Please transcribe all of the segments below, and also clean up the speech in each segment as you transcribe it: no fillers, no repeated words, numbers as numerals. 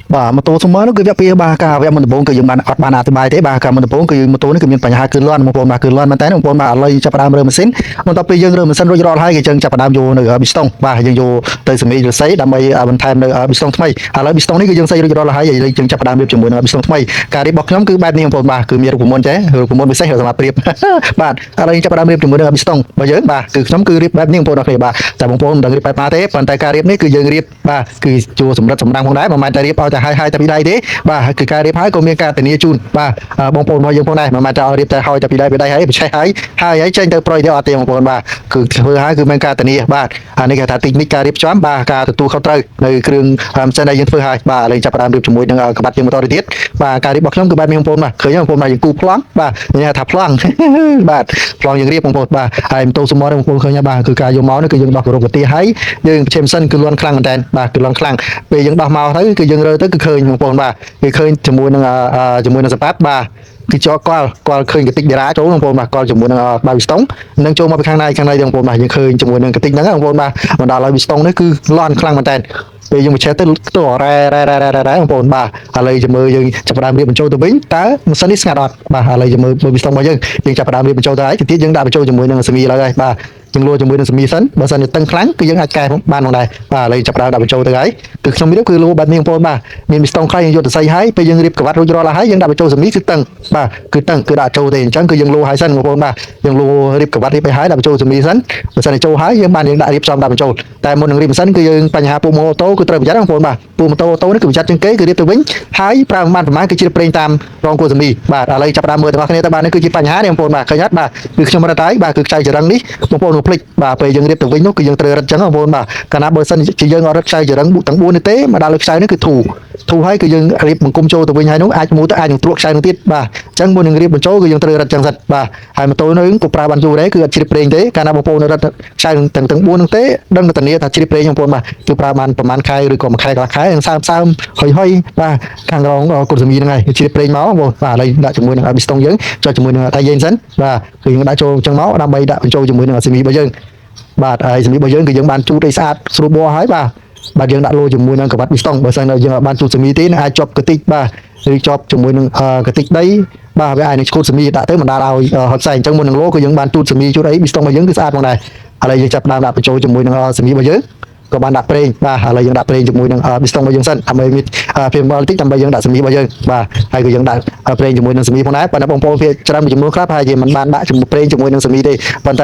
បាទម៉ូតូស្មើនោះគឺវាក់ពីបាទការវាក់មុនដំបូងគឺយើងបានអត់បានអធិប្បាយទេបាទការមុនដំបូងគឺម៉ូតូនេះគឺមានបញ្ហាគឺលាន់បងប្អូនបាទគឺលាន់មែនតើបងប្អូនបាទឥឡូវចាប់ផ្ដើមរើម៉ាស៊ីនបន្ទាប់ពីយើងរើម៉ាស៊ីនរួចរាល់ហើយគឺយើងចាប់ផ្ដើមយកនៅប៊ីស្តុងបាទយើងយកទៅសមីរស័យដើម្បីបន្ថែមនៅប៊ីស្តុងថ្មីឥឡូវប៊ីស្តុងនេះគឺយើងស័យរួចរាល់ហើយយើងចាប់ផ្ដើមរៀបជាមួយនឹងប៊ីស្តុងថ្មីការរៀបរបស់ខ្ញុំគឺបែបនេះបងប្អូនបាទគឺមានរូបមន្តចេះរូបមន្តពិសេសសម្រាប់រៀបបាទឥឡូវយើងចាប់ផ្ដើមរៀបជាមួយនឹងប៊ីស្តុងរបស់យើងបាទគឺខ្ញុំគឺរៀបបែបនេះបងប្អូនអរគ្នាបាទតែបងប្អូនមិនដឹងរៀបបែបណាទេប៉ុន្តែការរៀបនេះគឺយើងរៀបបាទគឺជួសម្រិតសម្រាំងផងដែរមិនមែនតែរៀបឲ្យតែហើយតែពីដៃទេបាទគឺការរៀបហើយក៏មានការធានាជូនបាទបងប្អូនរបស់យើងផងដែរមិនមែនតែឲ្យរៀបតែហើយតែពីដៃហើយបច្ចេកហើយចេញទៅប្រយទៅអត់ទេបងប្អូនបាទគឺធ្វើហើយគឺមានការធានាបាទអានេះគេថាទីនេះការរៀបចំបាទការទទួលខុសត្រូវនៅគ្រឿងផ្សេងដែលយើងធ្វើហើយបាទឥឡូវចាប់ផ្ដើមរៀបជាមួយនឹងក្បាត់យើងបន្តទៅទៀតបាទការរៀបរបស់ខ្ញុំគឺបែបនេះបងប្អូនបាទឃើញបងប្អូនបាទយើងគូប្លង់បាទនិយាយថាប្លង់បាទប្លង់យើងរៀបបងប្អូនបាទហើយម៉ូតូសមរបងប្អូនឃើញបាទគឺការយកមកនេះគឺយើងដោះគោរពប្រទេសហើយយើងប្រឈមសិនគឺលន់ខ្លាំងមែនតើបាទគឺលន់ខ្លាំងពេលយើងដោះមកទៅគឺយើងរើទៅគឺឃើញបងប្អូនបាទគឺឃើញជាមួយនឹងសប៉ាប់បាទគឺចោលគាត់ឃើញកតិចដេរ៉ាចូលបងប្អូនបាទគាត់ជាមួយនឹងបាវីស្តុងនឹងចូលមកពីខាងនៃបងប្អូនបាទយើងឃើញជាមួយនឹងកតិចហ្នឹងបងប្អូនបាទបណ្ដាលឲ្យវីស្តុងនេះគឺលន់ខ្លាំងមែនតើពេលយើងមកឆេះទៅរ៉ែបងប្អូនបាទឥឡូវយើងមើលយើងចាប់ផ្ដើមរៀបបញ្ចូលទៅវិញតើម៉ាស៊ីននេះស្ងាត់អត់បាទឥឡូវយើងមើលវីស្តុងរបស់យើងចាប់ផ្ដើមរៀបបញ្ចូលទៅហើយទៀតយើងដាក់បញ្ចូលជាមួយនឹងសេមីឥឡូវហើយបាទយើងលួចជាមួយនឹងសេមីសិនបើសិនជាតឹងខ្លាំងគឺយើងអាចកែបានផងដែរបាទឥឡូវចាប់ផ្ដើមដាក់បញ្ចូលទៅហើយគឺខ្ញុំរៀបគឺលួបែបនេះបងប្អូនបាទមានវីស្តុងខ្លះយើងយកទៅស័យហើយពេលយើងរៀបក្បាត់រួចរាល់ហើយយើងដាក់បញ្ចូលសេមីគឺតឹងបាទគឺតឹងគឺដាក់ចូលទេអញ្ចឹងគឺយើងលួហើយសិនបងប្អូនបាទយើងលួរៀបក្បាត់រៀបទៅហើយដាក់បញ្ចូលសេមីសិនបើសិនជាចូលហើយយើងបានយើងដាក់រៀបចំដាក់បញ្ចូលតែមុននឹងរៀបសិនគឺយើងបញ្ហាពូម៉ូតូគឺត្រូវប្រយ័ត្នបងប្អូនបាទពូម៉ូតូនេះគឺប្រយ័ត្នជាងគេគឺរៀបទៅវិញហើយប្រើប្រមាណគឺជ្រាបប្រេងតាមរងគួរសេមីបាទឥឡូវចាប់ផ្ដើមមើលទាំងអស់គ្នាទៅបាទនេះគឺជាបញ្ហានេះបងប្អូនបាទឃើញអត់បាទគឺខ្ញុំរត់ហើយបាទគឺខ្សែចរឹងនេះបងប្អូនភ្លេចបាទពេលយើងរៀបទៅវិញនោះគឺយើងត្រូវរត់ចឹងបងប្អូនបាទកាលណាបើសិនជាយើងអត់រត់ខ្សែចរឹងទាំង4នេះទេមកដល់លើខ្សែនេះគឺធូរហើយគឺយើងរៀបបង្គំចូលទៅវិញហើយនោះអាចមូទៅអាចនឹងទ្រក់ខ្សែនោះទៀតបាទអញ្ចឹងមុននឹងរៀបបញ្ចូលគឺយើងត្រូវរត់ចឹងសិនបាទហើយម៉ូតូនេះក៏ប្រើបានយូរដែរគឺអត់ជ្រាបប្រេងទេកាលណាបងប្អូនរត់ខ្សែទាំង4នោះទេដឹងតែធានាថាជ្រាបប្រេងបងប្អូនបាទគឺប្រើបានប្រហែលខែឬក៏មួយខែកន្លះខែសើមហុយបាទខាងរងគុណសមីហ្នឹងហើយជ្រាបប្រេងមកបងបាទឥឡូវដាក់ជាមួយនឹងប៊ីស្តុងយើងចុះជាមួយនឹងដៃយើងសិនបាទគឺយើងដាក់ចូលចឹងមកដើម្បីដាក់បញ្ចូលជាមួយនឹងសេមីរបស់យើងបាទហើយសេមីរបស់យើងគឺយើងបានជូតឲ្យស្អាតស្រួលបោះហើយបាទយើងដាក់លោជាមួយនឹងក្បាត់ប៊ីស្តុងបើសិនយើងបានជូតសេមីទេអាចជាប់កតិចបាទឬជាប់ជាមួយនឹងកតិចដីបាទវាអាចនឹងឈូតសេមីដាក់ទៅមិនដាល់ឲ្យហត់ផ្សេងអញ្ចឹងមុននឹងលោគឺយើងបានជូតសេមីជូតអីប៊ីស្តុងរបស់យើងគឺស្អាតផងដែរឥឡូវយើងចាប់ដើមដាក់បញ្ចូលជាមួយនឹងសេមីរបស់យើងក៏បានដាក់ប្រេងបាទឥឡូវយើងដាក់ប្រេងជាមួយនឹងប៊ីស្តុងរបស់យើងសិនដើម្បីមានភាពបលតិចដើម្បីយើងដាក់សេមីរបស់យើងបាទហើយគឺយើងដាក់ប្រេងជាមួយនឹងសេមីផងដែរប៉ុន្តែបងប្អូនវាច្រើនមួយចំនួនខ្លះប្រហែលជាមិនបានដាក់ជាមួយប្រេងជាមួយនឹងសេមីទេប៉ុន្ត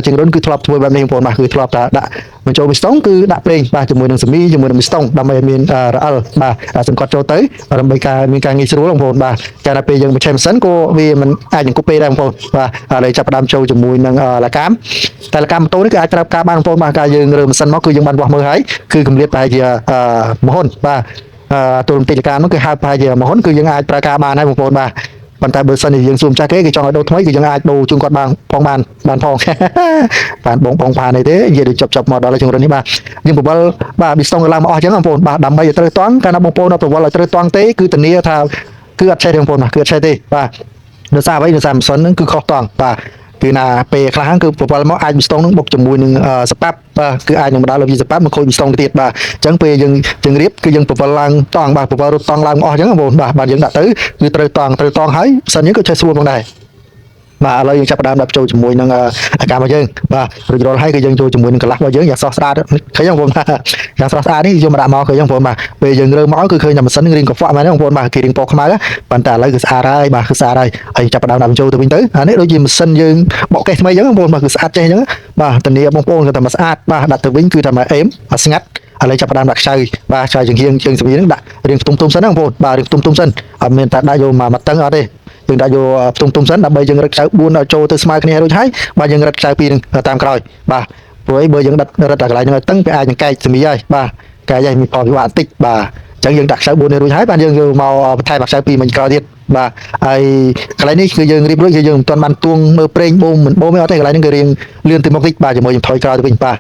ែជាងរុនគឺធ្លាប់ធ្វើបែបនេះបងប្អូនបាទគឺធ្លាប់តែដាក់បញ្ចូលប៊ីស្តុងគឺដាក់ប្រេងបាទជាមួយនឹងសេមីជាមួយនឹងប៊ីស្តុងដើម្បីឲ្យមានរអិលបាទសង្កត់ចូលទៅដើម្បីមានការងាយស្រួលបងប្អូនបាទតែដល់ពេលយើងបញ្ឆេះម៉ាស៊ីនក៏វាមិនអាចនឹងគប់ពេកដែរបងប្អូនបាទឥឡូវចាប់ផ្ដើមចូលជាមួយនឹងលកាមតែលកាមម៉ូតូនេះគឺអាចត្រូវការបានបងប្អូនបាទការយើងរើម៉ាស៊ីនមកគឺយើងបានវាស់មើលហើយគឺកម្រិតប្រហែលជាមហុនបាទទូរមតិលកាមនោះគឺហៅប្រហែលជាមហុនគឺយើងអាចប្រើការបានហើយបងប្អូនបាទប៉ុន្តែបើសិនជាយើងសួរម្ចាស់គេចង់ឲ្យដូរថ្មីគឺយើងអាចដូរជូនគាត់បានផងបានផងបានបងផាននេះទេនិយាយដូចចប់មកដល់ជើងរុននេះបាទយើងប្រវល់បាទប៊ីស្តុងឡើងមកអស់អញ្ចឹងបងប្អូនបាទដើម្បីឲ្យត្រូវតង់កាលណាបងប្អូនប្រវល់ឲ្យត្រូវតង់ទេគឺធានាថាគឺអត់ឆេះទេបងប្អូនបាទគឺអត់ឆេះទេបាទដោយសារអ្វីដោយសារម៉ាស៊ីនហ្នឹងគឺខុសតង់បាទគឺណាពេលខ្លះគឺប្រវល់មកអាចប៊ីស្តុងនឹងបុកជាមួយនឹងសប៉ាប់បាទគឺអាចនឹងបណ្ដាលឲ្យវាសប៉ាប់មកខូចប៊ីស្តុងទៀតបាទអញ្ចឹងពេលយើងរៀបគឺយើងប្រវល់ឡើងតង់បាទប្រវល់រត់តង់ឡើងមកអស់អញ្ចឹងបងប្អូនបាទយើងដាក់ទៅគឺត្រូវតង់ហើយសិនយើងក៏ចេះស្រួលផងដែរបាទឥឡូវយើងចាប់ផ្ដើមដាក់ចូលជាមួយនឹងអាការរបស់យើងបាទរួចរាល់ហើយគឺយើងចូលជាមួយនឹងកន្លះរបស់យើងយ៉ាងស្រស់ស្អាតឃើញបងប្អូនយ៉ាងស្រស់ស្អាតនេះយកមកដាក់មកឃើញបងប្អូនបាទពេលយើងរើមកគឺឃើញតែម៉ាស៊ីនរៀងកខ្វក់មែនទេបងប្អូនបាទគេរៀងពណ៌ខ្មៅប៉ុន្តែឥឡូវគឺស្អាតហើយបាទគឺស្អាតហើយចាប់ផ្ដើមដាក់ចូលទៅវិញទៅអានេះដូចជាម៉ាស៊ីនយើងបកកេះថ្មីអញ្ចឹងបងប្អូនបាទគឺស្អាតចេះអញ្ចឹងបាទធានាបងប្អូនគឺថាមកស្អាតបាទដាក់ទៅវិញគឺថាមកអេមអត់ស្ងាត់ឥឡូវចាប់ផ្ដើមដាក់ខ្ចៅបាទខ្ចៅជាងជើងស្វីហ្នឹងដាក់រៀងទុំសិនណាបងប្អូនបាទរៀងទុំសិនអត់មានតែដាក់យកមកតឹងអត់ទេយើងដាក់យកទុំសិនដើម្បីយើងរឹតខ្ចៅ4ឲ្យចូលទៅស្មើគ្នារួចហើយបាទយើងរឹតខ្ចៅ2នឹងតាមក្រោយបាទព្រោះបើយើងរឹតតែកន្លែងហ្នឹងឲ្យតឹងវាអាចនឹងកែកសេមីហើយបាទកែកហើយមានផលវិបាកបន្តិចបាទអញ្ចឹងយើងដាក់ខ្ចៅ4នេះរួចហើយបាទយើងយកមកបន្ថែមខ្ចៅ2មិញក្រោយទៀតបាទហើយកន្លែងនេះគឺយើងរៀបរួចគឺយើងមិនទាន់បានទួងមើលប្រេងបូមមិនបូមទេអត់ទេកន្លែងហ្នឹងគឺរៀងលឿនទៅមុខតិចបាទជាមួយយើងថយក្រោយទៅវិញបាទ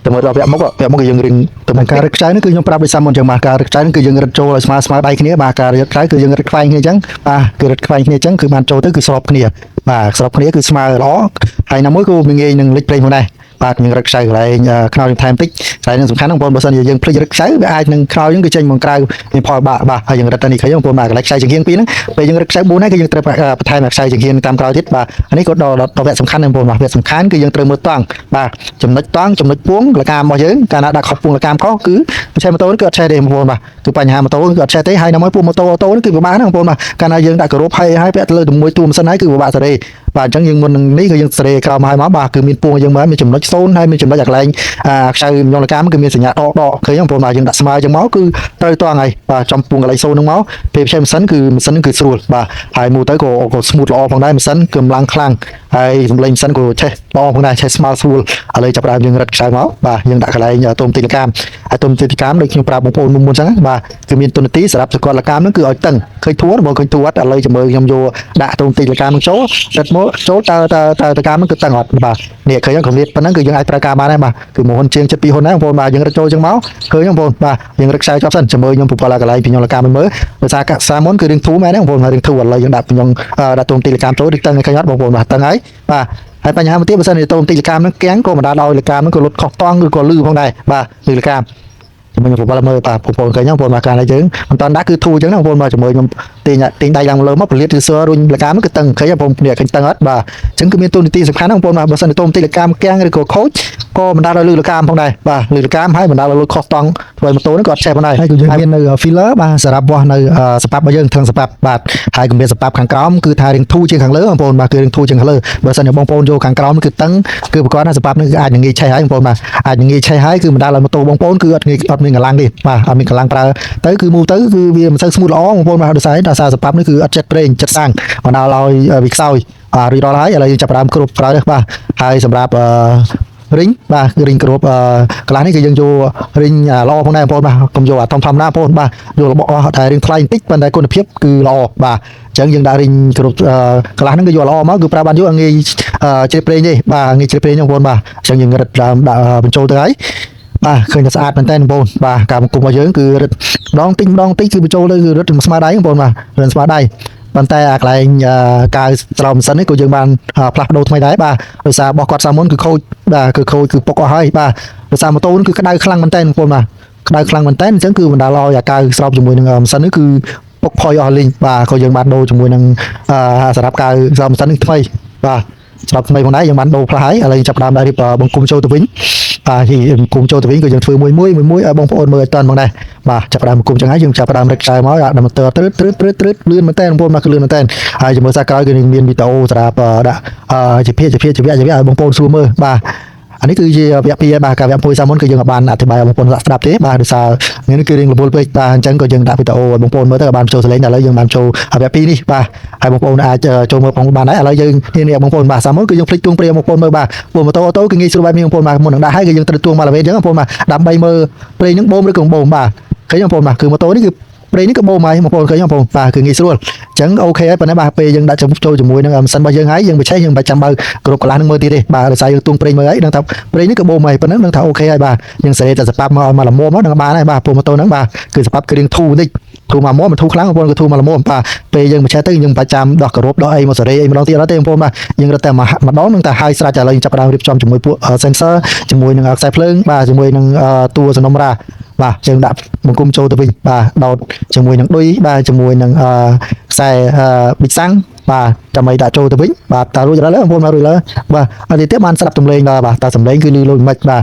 តែមើលដល់វគ្គមុខគឺយើងរៀងទៅការរឹកខ្ចៅនេះគឺខ្ញុំប្រាប់ដោយសារមុនចឹងបាទការរឹកខ្ចៅនេះគឺយើងរឹតចូលឲ្យស្មើដៃគ្នាបាទការរឹកខ្ចៅគឺយើងរឹតខ្វែងគ្នាអញ្ចឹងបាទគឺរឹតខ្វែងគ្នាអញ្ចឹងគឺបានចូលទៅគឺស្របគ្នាបាទស្របគ្នាគឺស្មើល្អហើយណាមួយក៏វាងាយនឹងលេចប្រេងផងដែរ បាទយើងរឹកខ្សែកន្លែងខ្នើយថែមតិចខ្សែនឹងសំខាន់បងប្អូនបើសិនជាយើងភ្លេចរឹកខ្សែវាអាចនឹងខ្នើយហ្នឹងគឺចេញមកក្រៅមានផលបាក់បាទហើយយើងរឹតនេះឃើញបងប្អូនបាទកន្លែងខ្សែចង្កៀងពីរហ្នឹងពេលយើងរឹកខ្សែ4ហើយគឺយើងត្រូវបន្ថែមខ្សែចង្កៀងតាមក្រោយទៀតបាទនេះក៏ដល់វគ្គសំខាន់បងប្អូនបាទវគ្គសំខាន់គឺយើងត្រូវមើលតង់បាទចំណុចតង់ចំណុចពួងលកាមរបស់យើងកាលណាដាក់ខុសពួងលកាមខុសគឺមិនឆេះម៉ូតូគឺអត់ឆេះទេបងប្អូនបាទគឺបញ្ហាម៉ូតូគឺអត់ឆេះទេហើយដល់មកពួកម៉ូតូអូតូគឺពិបាកណាស់បងប្អូនបាទកាលណាយើងដាក់គោរពហើយពាក់ទៅលើជាមួយតួម៉ាស៊ីនហើយគឺពិបាកសេរីបាទអញ្ចឹងយើងមុននឹងនេះគឺយើងសេរីក្រោមហើយមកបាទគឺមានពួងយើងមើលមានចំណុច0ហើយមានចំណុចអាកន្លែងខ្សែញលកាមគឺមានសញ្ញាដកឃើញបងប្អូនបាទយើងដាក់ស្មើអញ្ចឹងមកគឺត្រូវតង់ហើយបាទចំពួងកន្លែង0ហ្នឹងមកពេលផ្សេងម៉ាស៊ីនគឺម៉ាស៊ីនគឺស្រួលបាទហើយមើលទៅក៏ smooth ល្អផងដែរម៉ាស៊ីនគឺកម្លាំងខ្លាំងហើយសំឡេងម៉ាស៊ីនក៏ឆេះល្អផងដែរឆេះស្មើស្រួលឥឡូវចាប់ដើមយើងរឹតខ្សែមកបាទយើងដាក់កន្លែងតុំទីលកាមហើយតុំទីលកាមដូចខ្ញុំប្រាប់បងប្អូនមុនអញ្ចឹងបាទគឺមានតុនទីសម្រាប់សកលលកាមហ្នឹងគឺឲ្យតឹងឃើញធួនបងឃើញធួនឥឡូវចាំមើលខ្ញុំយកដាក់តុំទីលកាមហ្នឹងចូលរឹតមកចូលតើលកាមហ្នឹងគឺតឹងអត់បាទនេះឃើញខ្ញុំនិយាយប៉ុណ្ណឹងគឺយើងអាចប្រើការបានដែរបាទគឺមួយហ៊ុនជាងចិត្តពីរហ៊ុនដែរបងប្អូនបាទយើងរឹតចូលអញ្ចឹងមកឃើញបងប្អូនបាទយើងរឹតខ្សែចប់សិនចាំមើលខ្ញុំប្រព័ន្ធកន្លែងពីខ្ញុំលកាមមើលដោយសារកាសាមុនគឺរឿងធូរមែនទេបងប្អូនរឿងធូរឥឡូវយើងដាក់ខ្ញុំដាក់តុំទីលកាមចូលដូចតឹងឃើញអត់បងប្អូនបាទតឹងហើយបាទហើយបញ្ហាមួយទៀតបើសិនជាតុំទីលកាមហ្នឹងគាំងក៏មិនដាល់ដោយលកាមហ្នឹងក៏លុតខុសតង់ឬក៏លឺផងដែរបាទលឺលកាមជាមួយខ្ញុំប្រព័ន្ធមើលបាទបងប្អូនឃើញហ្នឹងបងប្អូនបាទការនេះយើងមិនតាន់ដាក់គឺធូរអញ្ចឹងណាបងប្អូនបាទជាមួយខ្ញុំទាញដៃឡើងលើមកពលិតឬសើរុញលកាមគឺតឹងឃើញបងប្អូនគ្នាឃើញតឹងអត់បាទអញ្ចឹងគឺមានទូនីតិសំខាន់ណាបងប្អូនបាទបើសិនជាតុំទីលកាមគាំងឬក៏ខូចក៏មិនដាល់ដោយលឺលកាមផងដែរបាទលឺលកាមហើយមិនដាល់ដោយលុតខុសតង់ធ្វើឲ្យម៉ូតូហ្នឹងក៏អត់ឆេះផងដែរហើយគឺយើងមាននៅ filler បាទសម្រាប់វាស់នៅសប៉ាប់របស់យើងថឹងសប៉ាប់បាទហើយគម្រាមសប៉ាប់ខាងក្រោមគឺថារៀងធូរជាងខាងលើបងប្អូនបាទគឺរៀងធូរជាងខាងលើបើសិនជាបងប្អូនយកខាងក្រោមគឺតឹងគឺប្រកបថាសប៉ាប់ហ្នឹងគឺអាចនឹងងាយឆេះហើយបងប្អូនបាទអាចនឹងងាយឆេះហើយគឺមិនដាល់ឲ្យម៉ូតូបងប្អូនគឺអត់មានកម្លាំងទេបាទអត់មានកម្លាំងប្រើទៅគឺមូទៅគឺវាមិនសូវស្មូតល្អបងប្អូនបាទដោយសារសប៉ាប់នេះគឺអត់ចិត្តប្រេងចិត្តសាំងបណ្ដាលឲ្យវាខ្សោយរួចរាល់ហើយឥឡូវយើងចាប់ផ្ដើមគ្រប់ក្រោយនេះបាទហើយសម្រាប់រិញបាទគឺរិញគ្រប់កន្លះនេះគឺយើងយករិញល្អផងដែរបងប្អូនបាទកុំយកអាធំធម្មតាបងប្អូនបាទយករបស់តែរិញថ្លៃបន្តិចប៉ុន្តែគុណភាពគឺល្អបាទអញ្ចឹងយើងដាក់រិញគ្រប់កន្លះហ្នឹងគឺយកល្អមកគឺប្រើបានយកងាយជ្រាបប្រេងទេបាទងាយជ្រាបប្រេងហ្នឹងបងប្អូនបាទអញ្ចឹងយើងរឹតដាក់បញ្ចូលទៅហើយបាទឃើញថាស្អាតមែនតើបងប្អូនបាទការបង្គុំរបស់យើងគឺរឹតម្ដងតិចគឺបញ្ចូលទៅគឺរឹតស្មារដៃបងប្អូនបាទរឹតស្មារដៃប៉ុន្តែអាកន្លែងកាវស្រោមម៉ាស៊ីននេះក៏យើងបានផ្លាស់ប្ដូរថ្មីដែរបាទដោយសាររបស់គាត់សាមុនគឺខូចបាទគឺខូចគឺពុកអស់ហើយបាទដោយសារម៉ូតូនេះគឺក្តៅខ្លាំងមែនតើបងប្អូនបាទក្តៅខ្លាំងមែនតើអញ្ចឹងគឺបណ្ដាលឲ្យអាកាវស្រោបជាមួយនឹងម៉ាស៊ីននេះគឺពុកផុយអស់លីងបាទក៏យើងបានដូរជាមួយនឹងសម្រាប់កាវស្រោមម៉ាស៊ីននេះថ្មីបាទស្រាប់ថ្មីផងដែរយើងបានដូរផ្លាស់ហើយឥឡូវយើងចាប់ដើមដាក់រៀបបង្គុំចូលទៅវិញបាទទីបង្គុំចូលទៅវិញក៏យើងធ្វើមួយឲ្យបងប្អូនមើលឲ្យតាន់ផងដែរបាទចាប់ដើមបង្គុំចឹងហើយយើងចាប់ដើមរឹកខ្សែមកដាក់ម៉ូទ័រត្រឹតលឿនមែនតើបងប្អូនមកគឺលឿនមែនតើហើយជាមួយសាក្រោយគឺមានវីដេអូសម្រាប់ដាក់ជាភាគឲ្យបងប្អូនស្រួលមើលបាទអានេះគឺជាវគ្គ2បាទការវគ្គ1សាមុនគឺយើងបានអធិប្បាយឲ្យបងប្អូនស្ដាប់ទេបាទដោយសារនេះគឺរៀងរវល់ពេកបាទអញ្ចឹងក៏យើងដាក់វីដេអូឲ្យបងប្អូនមើលទៅបានចូលសលេងឥឡូវយើងបានចូលវគ្គ2នេះបាទហើយបងប្អូនអាចចូលមើលផងបានដែរឥឡូវយើងនេះបងប្អូនបាទសាមុនគឺយើងភ្លេចទួងព្រាបងប្អូនមើលបាទពួកម៉ូតូអូតូគឺងាយស្រួលបែបនេះបងប្អូនបាទមុននឹងដាក់ហើយគឺយើងត្រូវទួងមកល្វេអញ្ចឹងបងប្អូនបាទដើម្បីមើលព្រាហ្នឹងបូមឬក៏បូមបាទឃើញបងប្អូនបាទគឺម៉ូតូនេះគឺព្រេងនេះក៏បូមហើយបងប្អូនឃើញបងប្អូនបាទគឺងាយស្រួលអញ្ចឹងអូខេហើយប៉ុន្តែបាទពេលយើងដាក់ចូលជាមួយនឹងម៉ាស៊ីនរបស់យើងហើយយើងបញ្ឆេះយើងមិនចាំបើគ្រប់កន្លះនឹងមើលទៀតទេបាទដោយសារយើងទួងព្រេងមើលហើយដឹងថាព្រេងនេះក៏បូមហើយប៉ុណ្ណឹងដឹងថាអូខេហើយបាទយើងសេរីតែសប៉ាប់មកល្មមមកនឹងបានហើយបាទពួកម៉ូតូហ្នឹងបាទគឺសប៉ាប់គឺរៀងធូរបន្តិចធូរមកមិនធូរខ្លាំងបងប្អូនគឺធូរមកល្មមបាទពេលយើងបញ្ឆេះទៅយើងបាច់ចាំដោះគោរពដោះអីមកសេរីអីម្ដងទៀតអត់ទេបងប្អូនបាទយើងរត់តែម្ដងនឹងតែហើយស្រេចឥឡូវយើងចាប់ផ្ដើមរៀបចំជាមួយពួក sensor ជាមួយនឹងខ្សែភ្លើងបាទជាមួយនឹងតួសំណុំរ៉ាបាទយើងដាក់បង្គុំចូលទៅវិញបាទដោតជាមួយនឹងដុយបាទជាមួយនឹងខ្សែប៊ីកសាំងបាទចាំឲ្យដាក់ចូលទៅវិញបាទតើរួចហើយបងប្អូនមករួចហើយបាទហើយទៀតបានស្ដាប់សំឡេងដល់បាទតើសំឡេងគឺលឺលុយមិនបាទ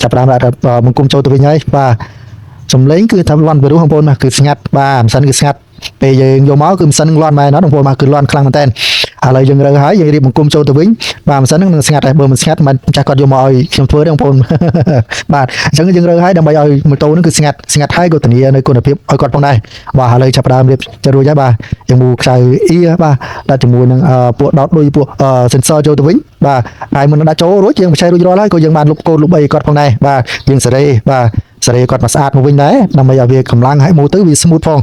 ចាប់ផ្ដើមដាក់បង្គុំចូលទៅវិញហើយបាទសំឡេងគឺថាលាន់ពីរោះបងប្អូនណាគឺស្ងាត់បាទម៉ាស៊ីនគឺស្ងាត់ពេលយើងយកមកគឺម៉ាស៊ីនលាន់មែនណាបងប្អូនបាទគឺលាន់ខ្លាំងមែនតើឥឡូវយើងរើហើយយើងរៀបបង្គុំចូលទៅវិញបាទម៉ាស៊ីនហ្នឹងនឹងស្ងាត់ហើយបើមិនស្ងាត់មិនចាស់គាត់យកមកឲ្យខ្ញុំធ្វើទេបងប្អូនបាទអញ្ចឹងយើងរើហើយដើម្បីឲ្យម៉ូតូហ្នឹងគឺស្ងាត់ហើយក៏ធានានៅគុណភាពឲ្យគាត់ផងដែរបាទឥឡូវចាប់ផ្ដើមរៀបចរួចហើយបាទយើងមូខ្សែអ៊ីបាទដាក់ជាមួយនឹងពួកដោតដូចពួក sensor ចូលទៅវិញបាទហើយមុនដាក់ចូលរួចយើងបញ្ឆេះរួចរាល់ហើយក៏យើងបានលុបកូនលុបអីគាត់ផងដែរបាទយើងសេរីបាទសេរីគាត់មកស្អាតមកវិញដែរដើម្បីឲ្យវាកម្លាំងឲ្យមូទៅវា smooth ផង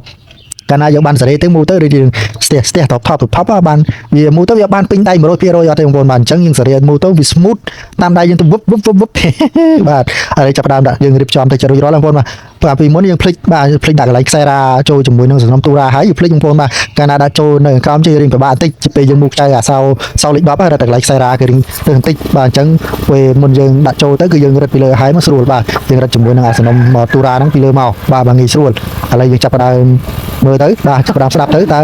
កាលណាយើងបានសេរីទៅមូទៅរៀងស្ទះថប់បានវាមូទៅវាបានពេញដៃ 100%អត់ទេបងប្អូនបាទអញ្ចឹងយើងសេរីមូទៅវា smooth តាមដៃយើងទៅវឹបបាទហើយចាប់ដើមដាក់យើងរៀបចំទៅចរុយរាល់បងប្អូនបាទបាទពីមុនយើងភ្លេចដាក់កន្លែងខ្សែរ៉ាចូលជាមួយនឹងសំណុំទូរ៉ាហើយយើងភ្លេចបងប្អូនបាទកាលណាដាក់ចូលនៅក្រោមជិះរៀងពិបាកបន្តិចពេលយើងមូខ្ចៅអាសោលេខ10ហើយរត់តែកន្លែងខ្សែរ៉ាគេរៀងទៅបន្តិចបាទអញ្ចឹងពេលមុនយើងដាក់ចូលទៅគឺយើងរត់ពីលើហើយមកស្រួលបាទយើងរត់ជាមួយនឹងអាសំណុំទូរ៉ាហ្នឹងពីលើមកបាទងាយស្រួលឥឡូវយើងចាប់ដើមមើលទៅបាទចាប់ដើមស្ដាប់ទៅតើ